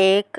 1.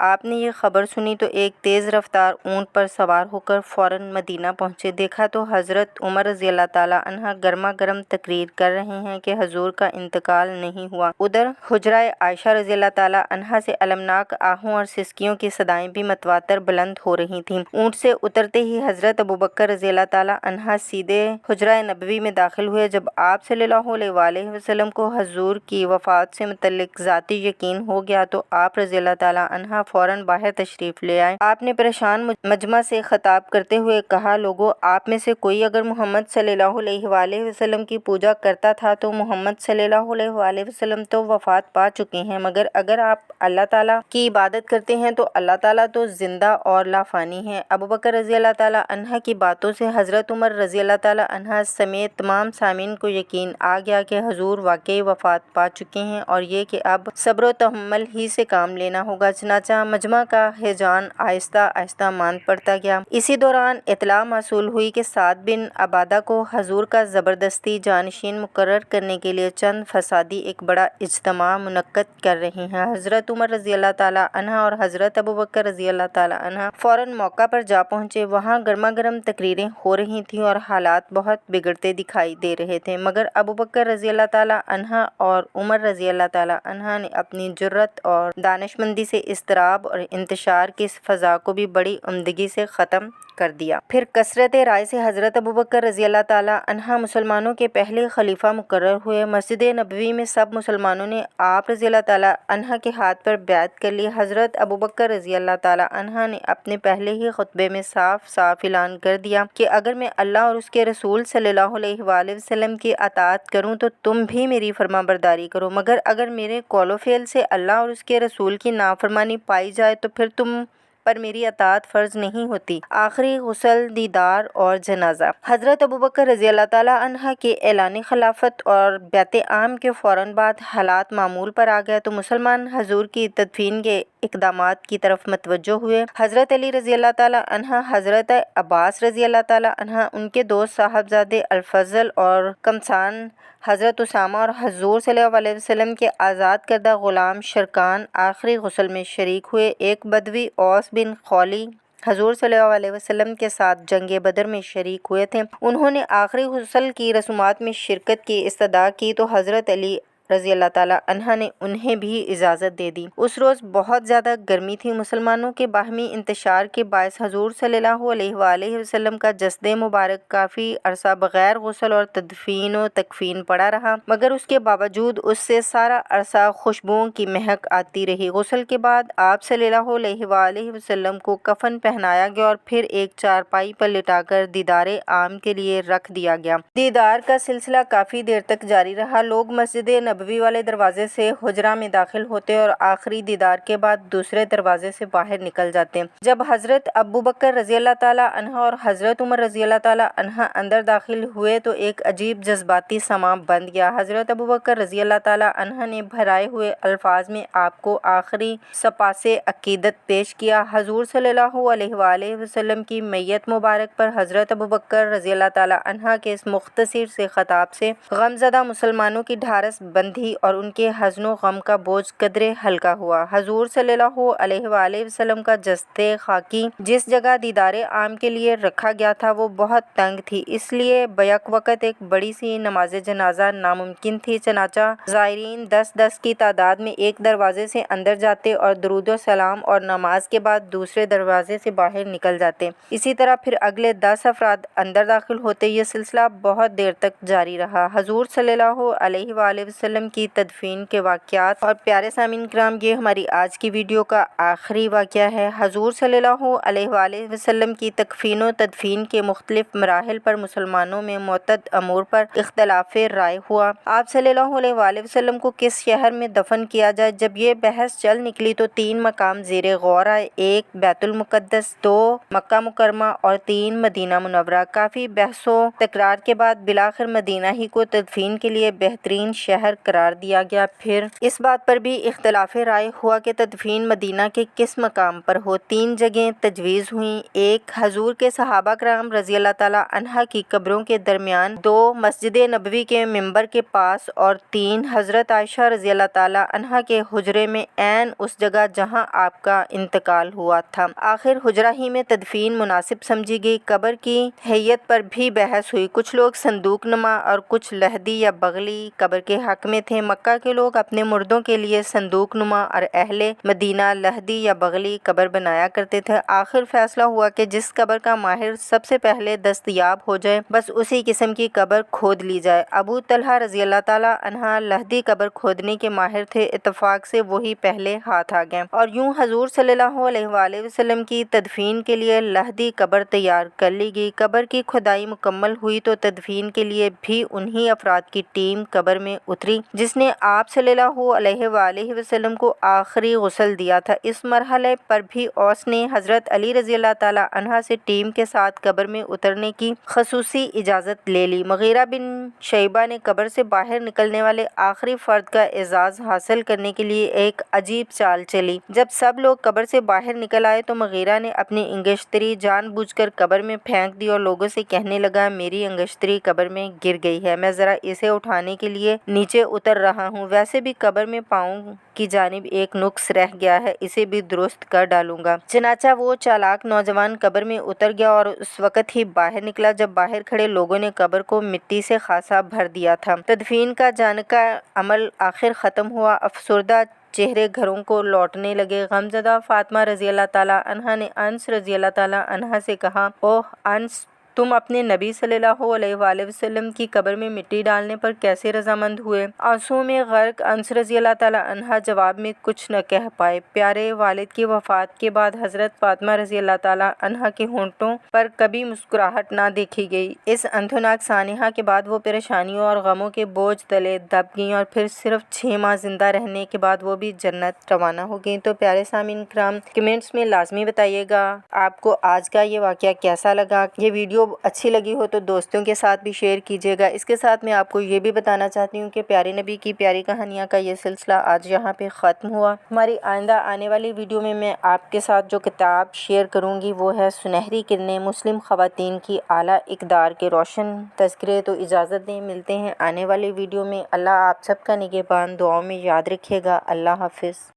آپ نے یہ خبر سنی تو ایک تیز رفتار اونٹ پر سوار ہو کر فوراً مدینہ پہنچے۔ دیکھا تو حضرت عمر رضی اللہ تعالیٰ عنہ گرما گرم تقریر کر رہے ہیں کہ حضور کا انتقال نہیں ہوا۔ ادھر حجرہ عائشہ رضی اللہ تعالیٰ عنہ سے المناک آہوں اور سسکیوں کی صدائیں بھی متواتر بلند ہو رہی تھیں۔ اونٹ سے اترتے ہی حضرت ابوبکر رضی اللہ تعالیٰ عنہ سیدھے حجرہ نبوی میں داخل ہوئے۔ جب آپ صلی اللہ علیہ وآلہ وسلم کو حضور کی وفات سے متعلق ذاتی یقین ہو گیا تو آپ رضی اللہ تعالیٰ عنہ فوراً باہر تشریف لے آئے۔ آپ نے پریشان مجمع سے خطاب کرتے ہوئے کہا، لوگو، آپ میں سے کوئی اگر محمد صلی اللہ علیہ وآلہ وسلم کی پوجا کرتا تھا تو محمد صلی اللہ علیہ وآلہ وسلم تو وفات پا چکے ہیں، مگر اگر آپ اللہ تعالیٰ کی عبادت کرتے ہیں تو اللہ تعالیٰ تو زندہ اور لافانی ہیں۔ ابوبکر رضی اللہ تعالیٰ عنہ کی باتوں سے حضرت عمر رضی اللہ تعالیٰ عنہ سمیت تمام سامعین کو یقین آ گیا کہ حضور واقعی وفات پا چکے ہیں اور یہ کہ اب صبر و تحمل ہی سے کام لینا ہوگا۔ چنانچہ مجمع کا ہیجان آہستہ آہستہ ماند پڑتا گیا۔ اسی دوران اطلاع موصول ہوئی کہ سعد بن عبادہ کو حضور کا زبردستی جانشین مقرر کرنے کے لیے چند فسادی ایک بڑا اجتماع منعقد کر رہے ہیں۔ حضرت عمر رضی اللہ تعالیٰ عنہ اور حضرت ابوبکر رضی اللہ تعالیٰ عنہ فوراً موقع پر جا پہنچے۔ وہاں گرما گرم تقریریں ہو رہی تھیں اور حالات بہت بگڑتے دکھائی دے رہے تھے، مگر ابوبکر رضی اللہ تعالیٰ عنہ اور عمر رضی اللہ تعالیٰ عنہ نے اپنی جرأت اور دانشمندی سے اضطراب اور انتشار کی اس فضا کو بھی بڑی عمدگی سے ختم کر دیا۔ پھر کثرت رائے سے حضرت ابوبکر رضی اللہ تعالیٰ عنہ مسلمانوں کے پہلے خلیفہ مقرر ہوئے۔ مسجد نبوی میں سب مسلمانوں نے آپ رضی اللہ تعالیٰ عنہ کے ہاتھ پر بیعت کر لی۔ حضرت ابوبکر رضی اللہ تعالیٰ عنہ نے اپنے پہلے ہی خطبے میں صاف صاف اعلان کر دیا کہ اگر میں اللہ اور اس کے رسول صلی اللہ علیہ وآلہ وسلم کی اطاعت کروں تو تم بھی میری فرما برداری کرو، مگر اگر میرے قول و فعل سے اللہ اور اس کے رسول کی نافرمانی پائی جائے تو پھر تم پر میری اطاعت فرض نہیں ہوتی۔ آخری غسل، دیدار اور جنازہ۔ حضرت ابوبکر رضی اللہ تعالیٰ عنہ کے اعلان خلافت اور بیعت عام کے فوراً بعد حالات معمول پر آ گئے تو مسلمان حضور کی تدفین کے اقدامات کی طرف متوجہ ہوئے۔ حضرت علی رضی اللہ تعالیٰ عنہ، حضرت عباس رضی اللہ تعالیٰ عنہ، ان کے دو صاحبزادے الفضل اور کمسان حضرت اسامہ اور حضور صلی اللہ علیہ وسلم کے آزاد کردہ غلام شرکان آخری غسل میں شریک ہوئے۔ ایک بدوی اوس بن خولی حضور صلی اللہ علیہ وسلم کے ساتھ جنگ بدر میں شریک ہوئے تھے۔ انہوں نے آخری غسل کی رسومات میں شرکت کی استدعا کی تو حضرت علی رضی اللہ تعالیٰ عنہ نے انہیں بھی اجازت دے دی۔ اس روز بہت زیادہ گرمی تھی۔ مسلمانوں کے باہمی انتشار کے باعث حضور صلی اللہ علیہ وآلہ وسلم کا جسد مبارک کافی عرصہ بغیر غسل اور تدفین و تکفین پڑا رہا، مگر اس کے باوجود اس سے سارا عرصہ خوشبوؤں کی مہک آتی رہی۔ غسل کے بعد آپ صلی اللہ علیہ وآلہ وسلم کو کفن پہنایا گیا اور پھر ایک چارپائی پر لٹا کر دیدار عام کے لیے رکھ دیا گیا۔ دیدار کا سلسلہ کافی دیر تک جاری رہا۔ لوگ مسجد نبوی والے دروازے سے حجرہ میں داخل ہوتے اور آخری دیدار کے بعد دوسرے دروازے سے باہر نکل جاتے۔ جب حضرت ابوبکر رضی اللہ تعالیٰ عنہ اور حضرت عمر رضی اللہ تعالیٰ عنہ اندر داخل ہوئے تو ایک عجیب جذباتی سماں بن گیا۔ حضرت ابوبکر رضی اللہ تعالیٰ عنہ نے بھرائے ہوئے الفاظ میں آپ کو آخری سپاسے عقیدت پیش کیا۔ حضور صلی اللہ علیہ وآلہ وسلم کی میت مبارک پر حضرت ابوبکر رضی اللہ تعالیٰ عنہ کے اس مختصر سے خطاب سے غمزدہ مسلمانوں کی ڈھارس بندھی اور ان کے حزن و غم کا بوجھ قدرے ہلکا ہوا۔ حضور صلی اللہ علیہ وآلہ وسلم کا جسد خاکی جس جگہ دیدار عام کے لیے رکھا گیا تھا وہ بہت تنگ تھی، اس لیے بیک وقت ایک بڑی سی نماز جنازہ ناممکن تھی۔ چنانچہ زائرین 10 کی تعداد میں ایک دروازے سے اندر جاتے اور درود و سلام اور نماز کے بعد دوسرے دروازے سے باہر نکل جاتے۔ اسی طرح پھر اگلے 10 افراد اندر داخل ہوتے۔ یہ سلسلہ بہت دیر تک جاری رہا۔ حضور صلی اللہ علیہ وآلہ وسلم کی تدفین کے واقعات۔ اور پیارے سامعین کرام، یہ ہماری آج کی ویڈیو کا آخری واقعہ ہے۔ حضور صلی اللہ علیہ وآلہ وسلم کی تکفین و تدفین کے مختلف مراحل پر مسلمانوں میں معتد امور پر اختلاف رائے ہوا۔ آپ صلی اللہ علیہ وآلہ وسلم کو کس شہر میں دفن کیا جائے؟ جب یہ بحث چل نکلی تو 3 مقام زیر غور آئے، 1 بیت المقدس، 2 مکہ مکرمہ اور 3 مدینہ منورہ۔ کافی بحث و تکرار کے بعد بالآخر مدینہ ہی کو تدفین کے لیے بہترین شہر قرار دیا گیا۔ پھر اس بات پر بھی اختلاف رائے ہوا کہ تدفین مدینہ کے کس مقام پر ہو۔ 3 جگہیں تجویز ہوئیں، ایک حضور کے صحابہ کرام رضی اللہ تعالیٰ عنہ کی قبروں کے درمیان، 2 مسجد نبوی کے منبر کے پاس، اور 3 حضرت عائشہ رضی اللہ تعالیٰ عنہ کے حجرے میں عین اس جگہ جہاں آپ کا انتقال ہوا تھا۔ آخر حجرہ ہی میں تدفین مناسب سمجھی گئی۔ قبر کی حیت پر بھی بحث ہوئی، کچھ لوگ صندوق نما اور کچھ لحدی یا بغلی قبر کے حق میں تھے۔ مکہ کے لوگ اپنے مردوں کے لیے صندوق نما اور اہل مدینہ لحدی یا بغلی قبر بنایا کرتے تھے۔ آخر فیصلہ ہوا کہ جس قبر کا ماہر سب سے پہلے دستیاب ہو جائے بس اسی قسم کی قبر کھود لی جائے۔ ابو طلحہ رضی اللہ تعالیٰ عنہ لحدی قبر کھودنے کے ماہر تھے، اتفاق سے وہی پہلے ہاتھ آ گئے، اور یوں حضور صلی اللہ علیہ وآلہ وسلم کی تدفین کے لیے لحدی قبر تیار کر لی گئی۔ قبر کی کھدائی مکمل ہوئی تو تدفین کے لیے بھی انہی افراد کی ٹیم قبر میں اتری جس نے آپ صلی اللہ علیہ وآلہ وسلم کو آخری غسل دیا تھا۔ اس مرحلے پر بھی اوس نے حضرت علی رضی اللہ تعالیٰ عنہ سے ٹیم کے ساتھ قبر میں اترنے کی خصوصی اجازت لے لی۔ مغیرہ بن شعبہ نے قبر سے باہر نکلنے والے آخری فرد کا اعزاز حاصل کرنے کے لیے ایک عجیب چال چلی۔ جب سب لوگ قبر سے باہر نکل آئے تو مغیرہ نے اپنی انگشتری جان بوجھ کر قبر میں پھینک دی اور لوگوں سے کہنے لگا، میری انگشتری قبر میں گر گئی ہے، میں ذرا اسے اٹھانے کے لیے نیچے اتر رہا ہوں، ویسے بھی قبر میں پاؤں کی جانب ایک نقص رہ گیا ہے، اسے بھی درست کر ڈالوں گا۔ چنانچہ وہ چالاک نوجوان قبر میں اتر گیا اور اس وقت ہی باہر نکلا جب باہر کھڑے لوگوں نے قبر کو مٹی سے خاصا بھر دیا تھا۔ تدفین کا جانے کا عمل آخر ختم ہوا، افسردہ چہرے گھروں کو لوٹنے لگے۔ غمزدہ فاطمہ رضی اللہ تعالیٰ عنہا نے انس رضی اللہ تعالیٰ عنہ سے کہا، اوہ انس، تم اپنے نبی صلی اللہ علیہ وآلہ وسلم کی قبر میں مٹی ڈالنے پر کیسے رضامند ہوئے؟ آنسوؤں میں غرق انس رضی اللہ تعالیٰ عنہ جواب میں کچھ نہ کہہ پائے۔ پیارے والد کی وفات کے بعد حضرت فاطمہ رضی اللہ تعالیٰ عنہ کے ہونٹوں پر کبھی مسکراہٹ نہ دیکھی گئی۔ اس اندھوناک سانحہ کے بعد وہ پریشانیوں اور غموں کے بوجھ تلے دب گئیں اور پھر صرف 6 ماہ زندہ رہنے کے بعد وہ بھی جنت روانہ ہو گئیں۔ تو پیارے سامعین کرام، کمنٹس میں لازمی بتائیے گا آپ کو آج کا یہ واقعہ کیسا لگا۔ یہ ویڈیو اچھی لگی ہو تو دوستوں کے ساتھ بھی شیئر کیجیے گا۔ اس کے ساتھ میں آپ کو یہ بھی بتانا چاہتی ہوں کہ پیارے نبی کی پیاری کہانیاں کا یہ سلسلہ آج یہاں پہ ختم ہوا۔ ہماری آئندہ آنے والی ویڈیو میں آپ کے ساتھ جو کتاب شیئر کروں گی وہ ہے سنہری کرنیں، مسلم خواتین کی اعلیٰ اقدار کے روشن تذکرے۔ تو اجازت دیں، ملتے ہیں آنے والی ویڈیو میں۔ اللہ آپ سب کا نگہبان، دعاؤں میں یاد رکھیے گا۔ اللہ حافظ۔